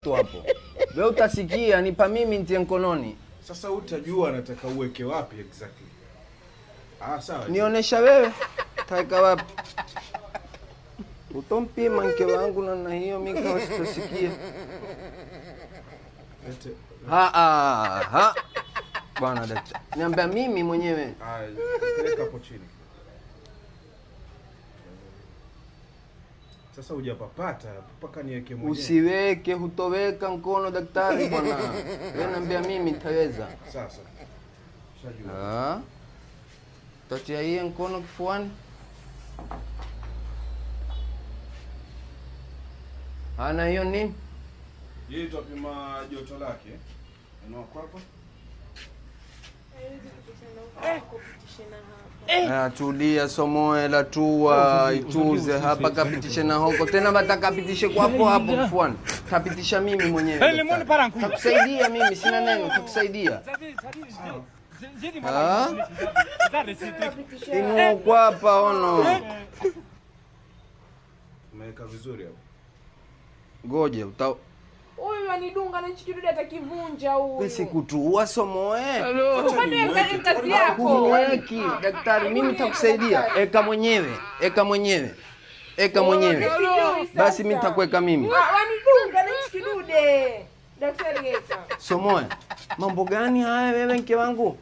tu hapo. Wewe utasikia nipa mimi nitie mkononi. Sasa utajua nataka uweke wapi exactly. Sawa. Nionesha wewe. Taika wapi? Utompima mke wangu na hiyo mimi kama sitasikia. Bwana daktari. Niambia mimi mwenyewe. Weka hapo chini. Sasa hujapapata mpaka niweke mwenyewe. Usiweke, hutoweka mkono daktari bwana. Wewe niambia mimi nitaweza. Sasa. Shajua. Tatia hii mkono kifuani. Ana hiyo nini? Hii tupima joto lake. Unaona hapa? Tulia somoe la tua ituze hapa kapitishe na hoko tena batakapitishe kwa hapo kifuani. Tapitisha mimi mwenyewe. Takusaidia mimi sina neno takusaidia. Inu kwa hapa ono. Umeweka vizuri hapo. Ngoje huyu anidunga na hichi kidude atakivunja huyu. wewe sikutua somoe. Kwani kazi yako? Kuweki daktari mimi nitakusaidia. Eka mwenyewe. Basi mimi nitakuweka mimi. Wanidunga na hichi kidude. Daktari eka. Somoe. Mambo gani haya wewe mke wangu?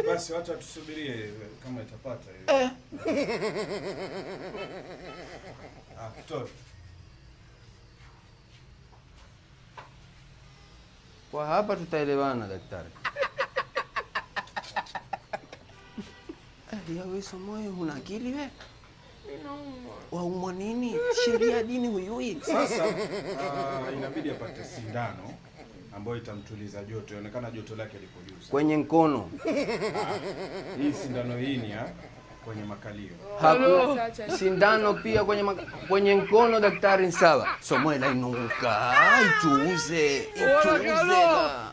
Basi wacha tusubirie kama itapata hiyo. Kutoa. Kwa hapa tutaelewana daktari. Wewe Somoe una akili wewe? Ninaumwa. Waumwa nini? Sheria dini huyui. Sasa inabidi apate sindano ambayo itamtuliza joto. Inaonekana joto lake liko juu sana. Kwenye mkono. Hii sindano hii ni kwenye makalio. Sindano pia kwenye mkono daktari sawa. Somoe la inuka. Ituuze la.